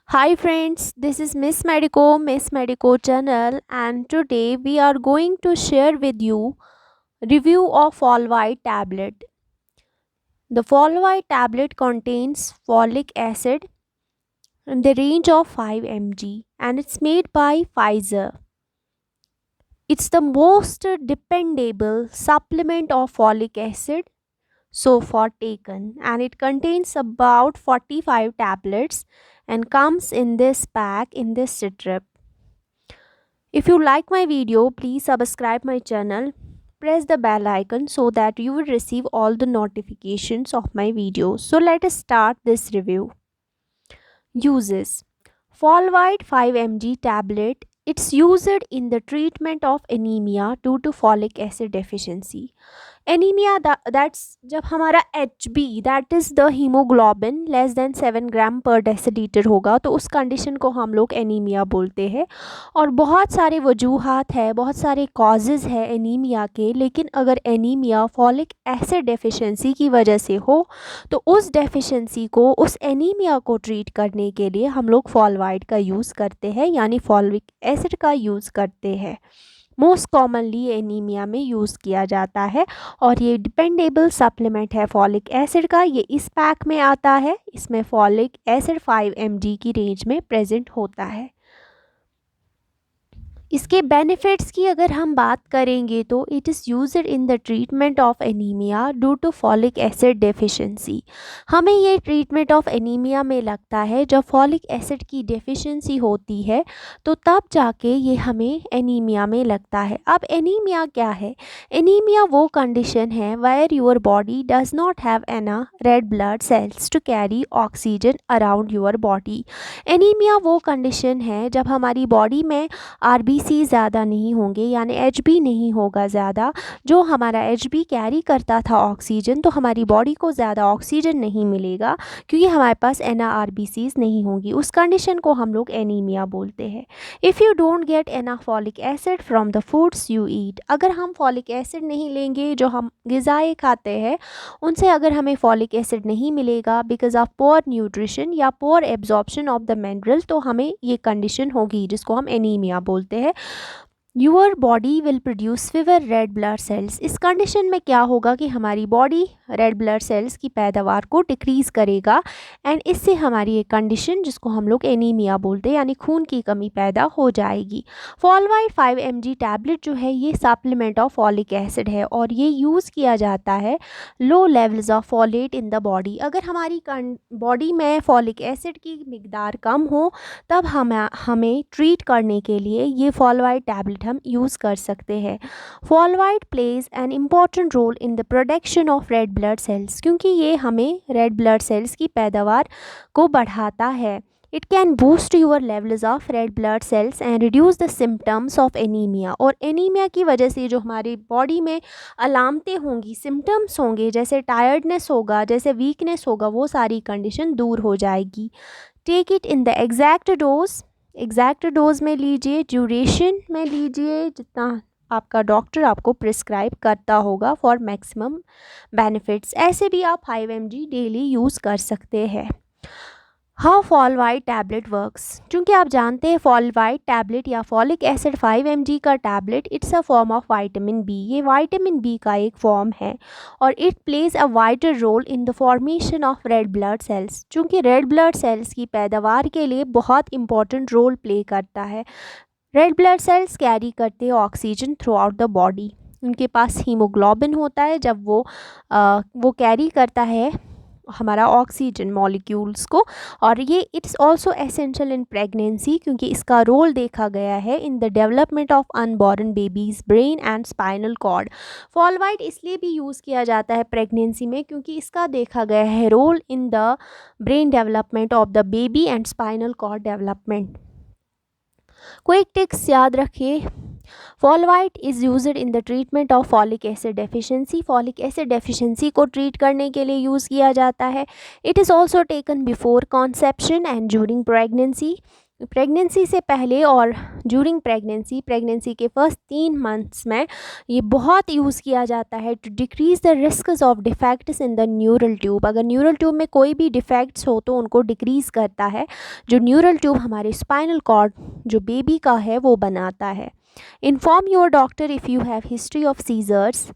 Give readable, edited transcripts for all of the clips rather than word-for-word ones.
Hi friends, this is Miss Medico channel, and today we are going to share with you review of Folvite tablet. The Folvite tablet contains folic acid in the range of 5 mg and it's made by Pfizer. It's the most dependable supplement of folic acid so far taken, and it contains about 45 tablets and comes in this pack in this strip. If you like my video, please subscribe my channel. Press the bell icon so that you will receive all the notifications of my videos. So let us start this review. Uses: Folvite 5 mg tablet. It's used in the treatment of anemia due to folic acid deficiency. Anaemia that's जब हमारा H B that is the haemoglobin less than 7 gram per decilitre होगा तो उस condition को हम लोग anaemia बोलते हैं। और बहुत सारे वजूहात है, बहुत सारे कॉजेज़ है एनीमिया के, लेकिन अगर एनीमिया फॉलिक एसिड डेफिशिएंसी की वजह से हो तो उस डेफिशिएंसी को, उस एनीमिया को ट्रीट करने के लिए हम लोग फॉलवाइड का यूज़ करते हैं, यानी फॉलिक एसिड का यूज़ करते हैं। मोस्ट कॉमनली एनीमिया में यूज़ किया जाता है और ये डिपेंडेबल सप्लीमेंट है फॉलिक एसिड का। ये इस पैक में आता है। इसमें फॉलिक एसिड 5 mg की रेंज में प्रेजेंट होता है। इसके बेनिफिट्स की अगर हम बात करेंगे तो it is used in the treatment of anaemia due to folic acid deficiency. हमें ये ट्रीटमेंट ऑफ एनीमिया में लगता है जब फॉलिक एसिड की डेफिशिएंसी होती है तो तब जाके ये हमें एनीमिया में लगता है। अब एनीमिया क्या है? एनीमिया वो कंडीशन है where your body does not have enough red blood cells to carry oxygen around your body. Anaemia वो कंडीशन है जब हमारी बॉडी में आरबीसी ज़्यादा नहीं होंगे, यानी एचबी नहीं होगा ज़्यादा। जो हमारा एचबी कैरी करता था ऑक्सीजन, तो हमारी बॉडी को ज़्यादा ऑक्सीजन नहीं मिलेगा क्योंकि हमारे पास एना आरबीसीज नहीं होंगी। उस कंडीशन को हम लोग एनीमिया बोलते हैं। If you don't get enough folic acid from the foods you eat, अगर हम फॉलिक एसिड नहीं लेंगे, जो हम ग़िज़ाएँ खाते हैं उनसे अगर हमें फॉलिक एसिड नहीं मिलेगा बिकॉज ऑफ पुअर न्यूट्रिशन या poor absorption of the mineral, तो हमें ये कंडीशन होगी जिसको हम एनीमिया बोलते हैं। Your body will produce fever red blood sales. इस कंडीशन में क्या होगा कि हमारी बॉडी रेड ब्लड सेल्स की पैदावार को डिक्रीज़ करेगा एंड इससे हमारी एक कंडीशन जिसको हम लोग एनीमिया बोलते हैं, यानी खून की कमी पैदा हो जाएगी। फॉलवाइड 5 mg टैबलेट जो है ये सप्लीमेंट ऑफ फॉलिक एसिड है और ये यूज़ किया जाता है low levels of folate in the body. अगर हमारी बॉडी में फॉलिक एसिड की मिकदार कम हो तब हमें ट्रीट करने के लिए ये फॉलवाइड टैबलेट हम यूज़ कर सकते हैं। Folvite plays an important role in the production of red blood cells, क्योंकि ये हमें रेड ब्लड सेल्स की पैदावार को बढ़ाता है। It can boost your levels of red blood cells and reduce the symptoms of anaemia. और एनीमिया की वजह से जो हमारी बॉडी में अलामतें होंगी, सिम्टम्स होंगे, जैसे टायर्डनेस होगा, जैसे वीकनेस होगा, वो सारी कंडीशन दूर हो जाएगी। Take it in the exact dose में लीजिए, ड्यूरेशन में लीजिए जितना आपका डॉक्टर आपको प्रिस्क्राइब करता होगा फॉर मैक्सिमम बेनिफिट्स। ऐसे भी आप 5 mg डेली यूज़ कर सकते हैं। हाउ फॉलवाइड टैबलेट वर्क्स, क्योंकि आप जानते हैं फॉलवाइड टैबलेट या फॉलिक एसिड 5 mg का tablet it's a form of vitamin B. ये विटामिन बी का एक फॉर्म है और it plays a vital role in the formation of red blood cells, क्योंकि रेड ब्लड सेल्स की पैदावार के लिए बहुत इंपॉर्टेंट रोल प्ले करता है। रेड ब्लड सेल्स कैरी करते हैं oxygen through out the body. उनके पास हीमोग्लोबिन होता है, जब वो कैरी करता है हमारा ऑक्सीजन मॉलिक्यूल्स को। और ये it's also essential in pregnancy, क्योंकि इसका रोल देखा गया है in the development of unborn babies brain and spinal cord. Folvite इसलिए भी यूज़ किया जाता है प्रेगनेंसी में क्योंकि इसका देखा गया है role in the brain development of the baby and spinal cord development. Quick tips याद रखिए। Folvite is used in the treatment of folic acid deficiency. Folic acid deficiency को ट्रीट करने के लिए यूज़ किया जाता है। It is also taken before conception and during pregnancy. Pregnancy से पहले और ड्यूरिंग प्रेगनेंसी के फर्स्ट 3 मंथ्स में ये बहुत यूज़ किया जाता है to decrease the risk of defects in the neural tube. अगर न्यूरल ट्यूब में कोई भी डिफेक्ट्स हो तो उनको डिक्रीज़ करता है। जो न्यूरल ट्यूब हमारे स्पाइनल कॉर्ड जो बेबी का है वो बनाता है। Inform your doctor if you have history of seizures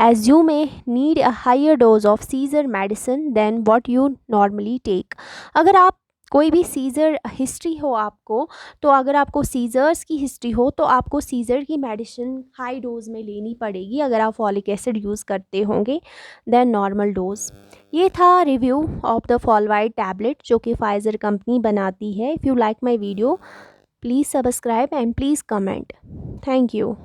as you may need a higher dose of seizure medicine than what you normally take। अगर आप कोई भी सीज़र हिस्ट्री हो आपको, तो अगर आपको सीज़र्स की हिस्ट्री हो तो आपको सीज़र की मेडिसिन हाई डोज में लेनी पड़ेगी अगर आप फॉलिक एसिड यूज़ करते होंगे देन नॉर्मल डोज। ये था रिव्यू ऑफ द फॉलवाइड टैबलेट जो कि फाइज़र कंपनी बनाती है। If you like my video please subscribe and please comment. Thank you.